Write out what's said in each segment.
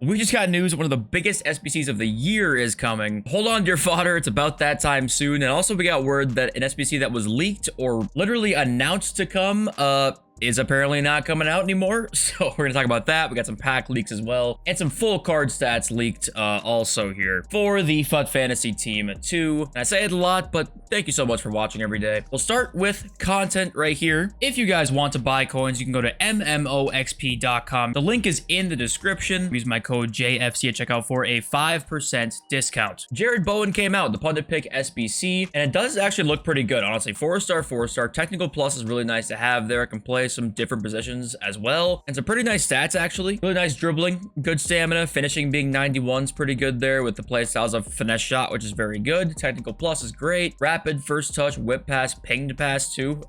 We just got news. One of the biggest SBCs of the year is coming. Hold on, dear fodder. It's about that time soon. And also we got word that an SBC that was leaked or literally announced to come, is apparently not coming out anymore. So we're gonna talk about that. We got some pack leaks as well, and some full card stats leaked also here for the FUT Fantasy Team 2. And I say it a lot, but thank you so much for watching every day. We'll start with content right here. If you guys want to buy coins, you can go to MMOXP.com. The link is in the description. Use my code JFC at checkout for a 5% discount. Jared Bowen came out, the pundit pick SBC, and it does actually look pretty good, honestly. 4-star, 4-star. Technical plus is really nice to have there. I can play some different positions as well, and some pretty nice stats actually. Really nice dribbling, good stamina, finishing being 91's pretty good there with the play styles of finesse shot, which is very good. Technical plus is great. Rapid, first touch, whip pass, pinged pass too.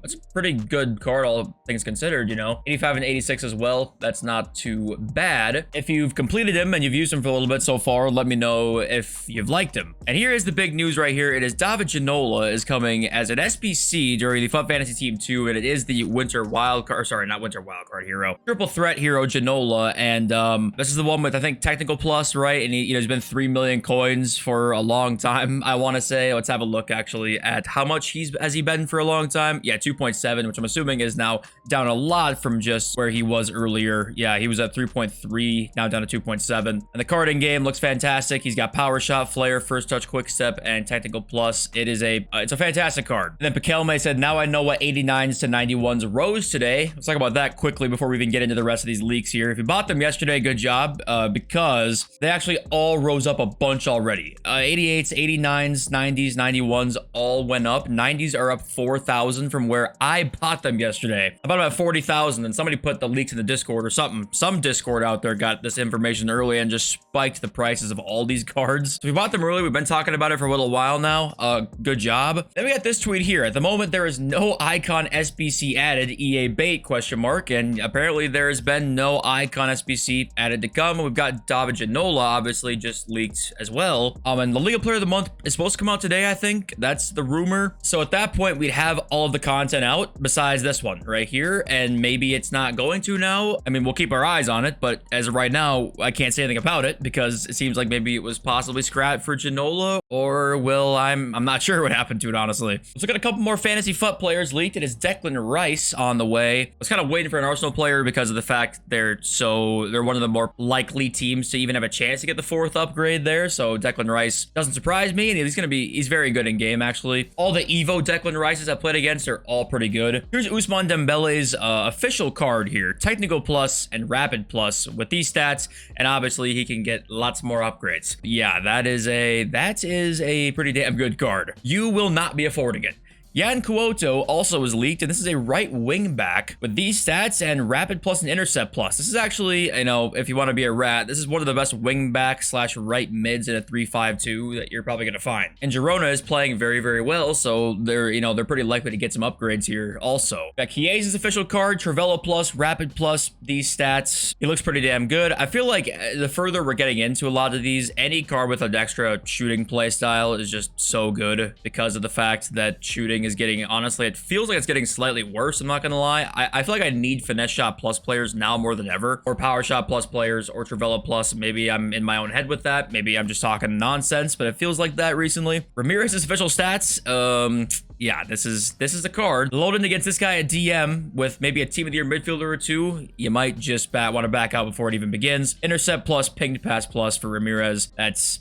It's a pretty good card, all things considered, you know. 85 and 86 as well. That's not too bad. If you've completed him and you've used him for a little bit so far, let me know if you've liked him. And here is the big news right here. It is David Ginola is coming as an SBC during the FUT Fantasy Team 2, and it is the winter wild card, sorry, not winter wild card hero, triple threat hero Ginola. And this is the one with, I think, technical plus, right? And he's been 3 million coins for a long time, I want to say. Let's have a look actually at how much has he been for a long time. Yeah, 2.7, which I'm assuming is now down a lot from just where he was earlier. Yeah, he was at 3.3, now down to 2.7. And the card in game looks fantastic. He's got power shot, flare, first touch, quick step, and technical plus. It is it's a fantastic card. And then Pakelme said, now I know what 89s to 91s rose today. Let's talk about that quickly before we even get into the rest of these leaks here. If you bought them yesterday, good job, because they actually all rose up a bunch already. 88s, 89s, 90s, 91s all went up. 90s are up 4,000 from where I bought them yesterday. I bought them at 40,000, and somebody put the leaks in the Discord or something. Some Discord out there got this information early and just spiked the prices of all these cards. So we bought them early. We've been talking about it for a little while now. Good job. Then we got this tweet here. At the moment, there is no icon SBC added. EA bait question mark, and apparently there has been no icon SBC added to come. We've got David Ginola obviously just leaked as well, and the League Player of the Month is supposed to come out today, I think. That's the rumor. So at that point we'd have all of the content out besides this one right here, and maybe it's not going to now. I mean, we'll keep our eyes on it, but as of right now I can't say anything about it because it seems like maybe it was possibly scrapped for Ginola, or I'm not sure what happened to it, honestly. Let's look at a couple more fantasy FUT players leaked. It is Declan Rice on the way. I was kind of waiting for an Arsenal player because of the fact they're one of the more likely teams to even have a chance to get the 4th upgrade there. So Declan Rice doesn't surprise me, and he's very good in game actually. All the Evo Declan Rices I played against are all pretty good. Here's Ousmane Dembele's official card here, technical plus and rapid plus with these stats, and obviously he can get lots more upgrades. Yeah, that is a pretty damn good card. You will not be affording it. Yan Kuoto also was leaked, and this is a right wing back with these stats and rapid plus and intercept plus. This is actually, you know, if you want to be a rat, this is one of the best wing back slash right mids in a 3-5-2 that you're probably going to find. And Girona is playing very, very well, so they're pretty likely to get some upgrades here also. Got Chiesa's official card, Trivela plus, rapid plus, these stats. He looks pretty damn good. I feel like the further we're getting into a lot of these, any card with an extra shooting play style is just so good because of the fact that shooting is getting, honestly, it feels like it's getting slightly worse. I'm not gonna lie. I feel like I need finesse shot plus players now more than ever, or power shot plus players, or Trivela plus. Maybe I'm in my own head with that. Maybe I'm just talking nonsense, but it feels like that recently. Ramirez's official stats. Yeah, this is the card. Loading against this guy at DM with maybe a team of the year midfielder or two, you might just want to back out before it even begins. Intercept plus, pinged pass plus for Ramirez. That's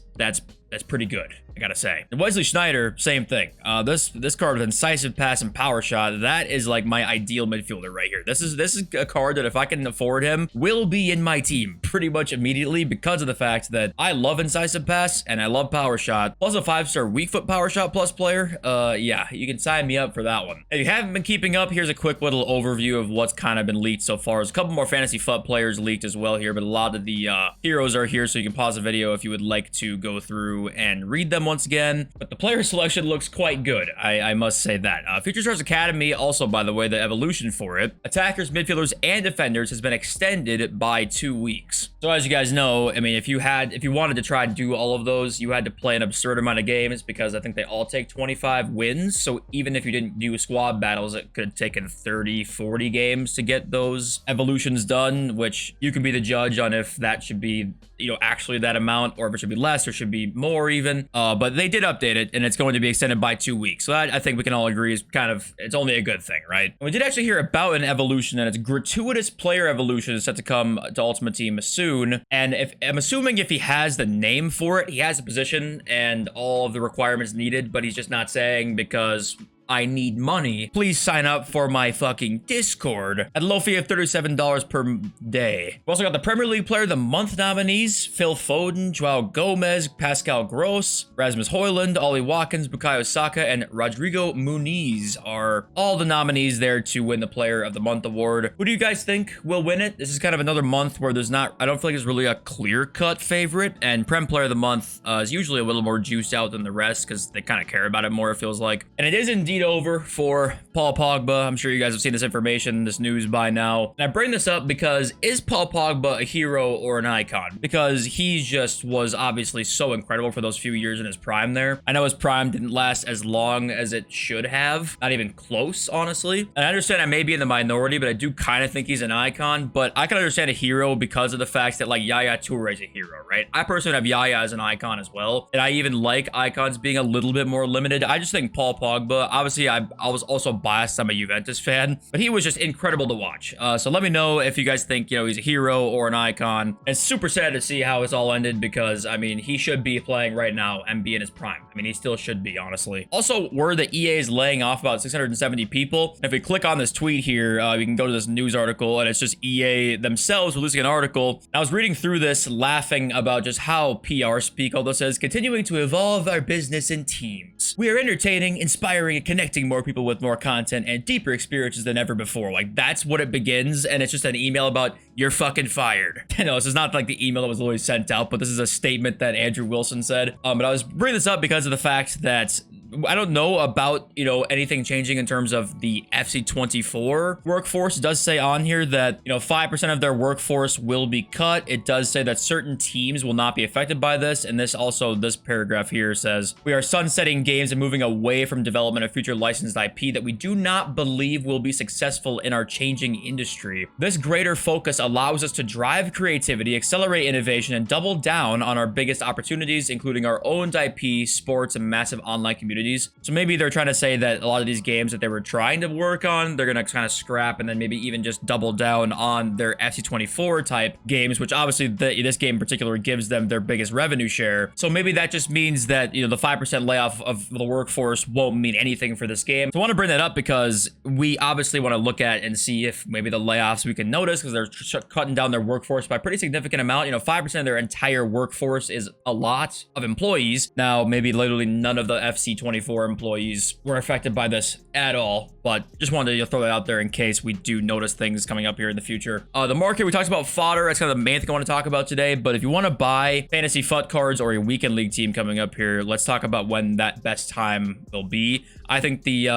pretty good, I gotta say. And Wesley Sneijder, same thing. This card with incisive pass and power shot, that is like my ideal midfielder right here. This is a card that if I can afford him, will be in my team pretty much immediately because of the fact that I love incisive pass and I love power shot. Plus a 5-star weak foot power shot plus player. Yeah, you can sign me up for that one. If you haven't been keeping up, here's a quick little overview of what's kind of been leaked so far. There's a couple more fantasy FUT players leaked as well here, but a lot of the heroes are here, so you can pause the video if you would like to go through and read them them once again, but the player selection looks quite good. I must say that. Future Stars Academy, also, by the way, the evolution for it, attackers, midfielders, and defenders has been extended by 2 weeks. So as you guys know, I mean, if you wanted to try to do all of those, you had to play an absurd amount of games because I think they all take 25 wins. So even if you didn't do squad battles, it could have taken 30, 40 games to get those evolutions done, which you can be the judge on if that should be, you know, actually that amount, or if it should be less or should be more even. But they did update it, and it's going to be extended by 2 weeks. So that, I think we can all agree, is kind of, it's only a good thing, right? And we did actually hear about an evolution, and it's gratuitous player evolution is set to come to Ultimate Team soon. And if I'm assuming if he has the name for it, he has the position and all of the requirements needed, but he's just not saying because I need money. Please sign up for my fucking Discord at a low fee of $37 per day. We also got the Premier League Player of the Month nominees: Phil Foden, Joao Gomez, Pascal Gross, Rasmus Højlund, Ollie Watkins, Bukayo Saka, and Rodrigo Muniz are all the nominees there to win the Player of the Month award. Who do you guys think will win it? This is kind of another month where there's not, I don't feel like there's really a clear-cut favorite, and Prem Player of the Month is usually a little more juiced out than the rest because they kind of care about it more, it feels like. And it is indeed over for Paul Pogba. I'm sure you guys have seen this information, this news by now. And I bring this up because, is Paul Pogba a hero or an icon? Because he just was obviously so incredible for those few years in his prime there. I know his prime didn't last as long as it should have. Not even close, honestly. And I understand I may be in the minority, but I do kind of think he's an icon. But I can understand a hero because of the fact that, like, Yaya Toure is a hero, right? I personally have Yaya as an icon as well. And I even like icons being a little bit more limited. I just think Paul Pogba, obviously, I was also biased. I'm a Juventus fan, but he was just incredible to watch. So let me know if you guys think, you know, he's a hero or an icon. It's super sad to see how it's all ended because, I mean, he should be playing right now and be in his prime. I mean, he still should be, honestly. Also, word that EA is laying off about 670 people. And if we click on this tweet here, we can go to this news article, and it's just EA themselves releasing an article. I was reading through this, laughing about just how PR speak all this is, continuing to evolve our business in teams. We are entertaining, inspiring, and connecting more people with more content and deeper experiences than ever before. Like, that's what it begins, and it's just an email about you're fucking fired. You know, this is not like the email that was always sent out, but this is a statement that Andrew Wilson said. But I was bringing this up because of the fact that I don't know about, you know, anything changing in terms of the FC24 workforce. It does say on here that, you know, 5% of their workforce will be cut. It does say that certain teams will not be affected by this. And this also, this paragraph here says, we are sunsetting games and moving away from development of future licensed IP that we do not believe will be successful in our changing industry. This greater focus allows us to drive creativity, accelerate innovation, and double down on our biggest opportunities, including our owned IP, sports, and massive online communities. So maybe they're trying to say that a lot of these games that they were trying to work on, they're going to kind of scrap and then maybe even just double down on their FC24 type games, which obviously this game in particular gives them their biggest revenue share. So maybe that just means that, you know, the 5% layoff of the workforce won't mean anything for this game. So I want to bring that up because we obviously want to look at and see if maybe the layoffs we can notice, because they're cutting down their workforce by a pretty significant amount. You know, 5% of their entire workforce is a lot of employees. Now, maybe literally none of the FC24 employees were affected by this at all, but just wanted to throw that out there in case we do notice things coming up here in the future. The market, we talked about fodder. That's kind of the main thing I want to talk about today, but if you want to buy fantasy FUT cards or a weekend league team coming up here, let's talk about when that best time will be. I think the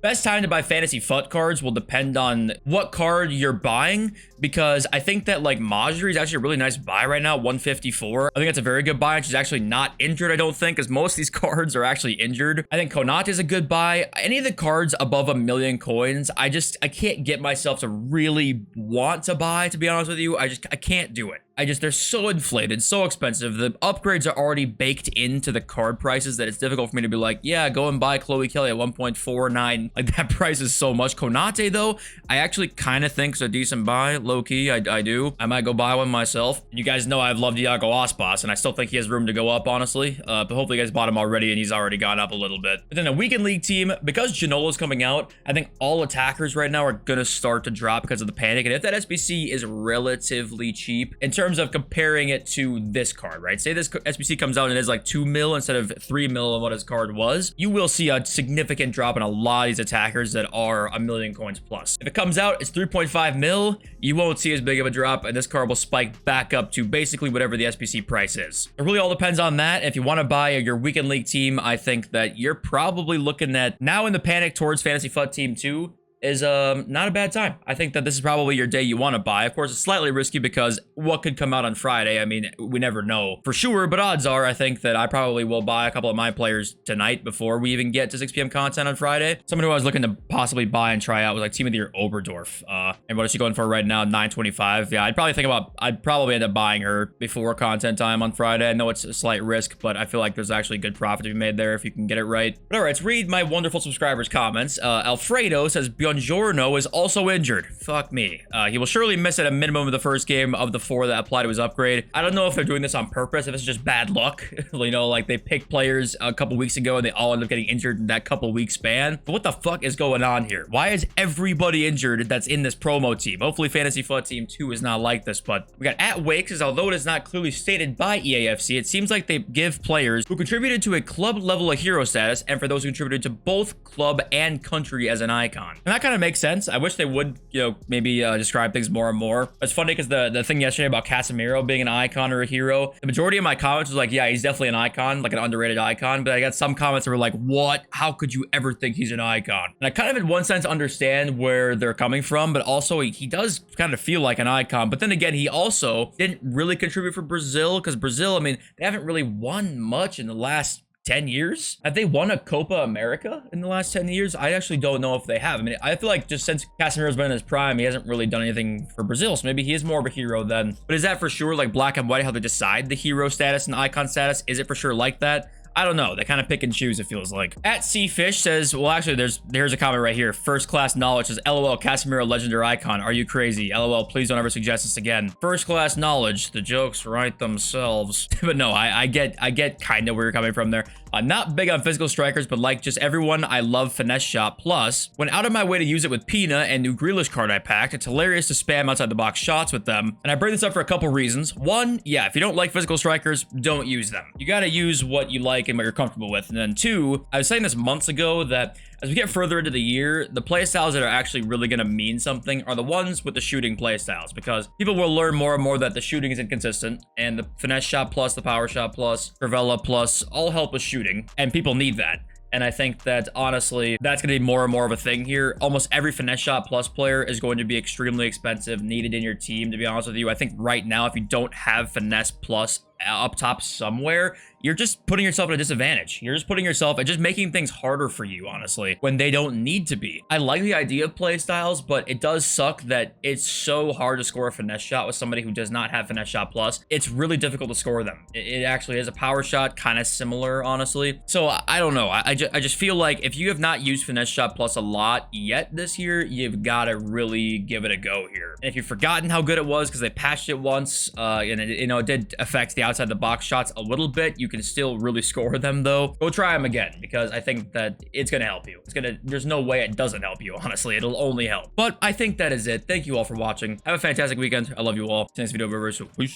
best time to buy fantasy FUT cards will depend on what card you're buying, because I think that, like, Majri is actually a really nice buy right now, 154. I think that's a very good buy, and she's actually not injured, I don't think, because most of these cards are actually injured. I think Konate is a good buy. Any of the cards above 1 million coins, I can't get myself to really want to buy, to be honest with you. I can't do it. They're so inflated, so expensive. The upgrades are already baked into the card prices that it's difficult for me to be like, yeah, go and buy Chloe Kelly at 1.49. Like, that price is so much. Konate, though, I actually kind of think is a decent buy, low-key. I do. I might go buy one myself. You guys know I've loved Iago Aspas, and I still think he has room to go up, honestly. But hopefully you guys bought him already, and he's already gone up a little bit. But then a weekend league team, because Janolo's coming out, I think all attackers right now are going to start to drop because of the panic. And if that SBC is relatively cheap, in terms terms of comparing it to this card, right? Say this SBC comes out and it is like 2 mil instead of 3 mil of what his card was. You will see a significant drop in a lot of these attackers that are a million coins plus. If it comes out, it's 3.5 mil, you won't see as big of a drop, and this card will spike back up to basically whatever the SBC price is. It really all depends on that. If you want to buy your weekend league team, I think that you're probably looking at now in the panic towards Fantasy FUT Team 2 is not a bad time. I think that this is probably your day you want to buy. Of course, it's slightly risky because what could come out on Friday? I mean, we never know for sure, but odds are I think that I probably will buy a couple of my players tonight before we even get to 6 p.m. content on Friday. Someone who I was looking to possibly buy and try out was like Team of the Year Oberdorf. And what is she going for right now? 925. Yeah, I'd probably end up buying her before content time on Friday. I know it's a slight risk, but I feel like there's actually good profit to be made there if you can get it right. But all right, let's read my wonderful subscribers' comments. Alfredo says, Buongiorno is also injured. Fuck me. He will surely miss at a minimum of the first game of the 4 that apply to his upgrade. I don't know if they're doing this on purpose, if it's just bad luck. You know, like they picked players a couple weeks ago and they all end up getting injured in that couple week span. But what the fuck is going on here? Why is everybody injured that's in this promo team? Hopefully Fantasy FUT Team 2 is not like this, but we got at Wakes, as although it is not clearly stated by eafc, it seems like they give players who contributed to a club level of hero status and for those who contributed to both club and country as an icon. And that kind of makes sense. I wish they would, you know, maybe describe things more and more. It's funny because the thing yesterday about Casemiro being an icon or a hero, the majority of my comments was like, yeah, he's definitely an icon, like an underrated icon. But I got some comments that were like, what? How could you ever think he's an icon? And I kind of in one sense understand where they're coming from, but also he does kind of feel like an icon. But then again, he also didn't really contribute for Brazil because Brazil, I mean, they haven't really won much in the last 10 years? Have they won a Copa America in the last 10 years? I actually don't know if they have. I mean, I feel like just since Casemiro's been in his prime, he hasn't really done anything for Brazil, so maybe he is more of a hero then. But is that for sure like black and white, how they decide the hero status and icon status? Is it for sure like that? I don't know. They kind of pick and choose, it feels like. At Seafish says, well, actually, there's a comment right here. First class knowledge says, LOL, Casemiro, legendary icon. Are you crazy? LOL, please don't ever suggest this again. First class knowledge. The jokes write themselves. But no, I get kind of where you're coming from there. Not big on physical strikers, but like just everyone, I love finesse shot. Plus, went out of my way to use it with Pina and new Grealish card I packed. It's hilarious to spam outside the box shots with them. And I bring this up for a couple reasons. One, yeah, if you don't like physical strikers, don't use them. You got to use what you like and what you're comfortable with. And then two, I was saying this months ago that as we get further into the year, the playstyles that are actually really going to mean something are the ones with the shooting playstyles, because people will learn more and more that the shooting is inconsistent, and the finesse shot plus, the power shot plus, Trivela plus, all help with shooting, and people need that. And I think that, honestly, that's going to be more and more of a thing here. Almost every finesse shot plus player is going to be extremely expensive, needed in your team, to be honest with you. I think right now, if you don't have finesse plus up top somewhere, you're just putting yourself at a disadvantage. You're just putting yourself and just making things harder for you, honestly, when they don't need to be. I like the idea of play styles, but it does suck that it's so hard to score a finesse shot with somebody who does not have finesse shot plus. It's really difficult to score them. It actually is a power shot, kind of similar, honestly. So I don't know. I just feel like if you have not used finesse shot plus a lot yet this year, you've got to really give it a go here. And if you've forgotten how good it was because they patched it once, and it, you know, it did affect the outside the box shots a little bit, you can still really score them though. Go try them again, because I think that it's gonna help you. There's no way it doesn't help you, honestly. It'll only help. But I think that is it. Thank you all for watching. Have a fantastic weekend. I love you all. See you next video. Over. So peace.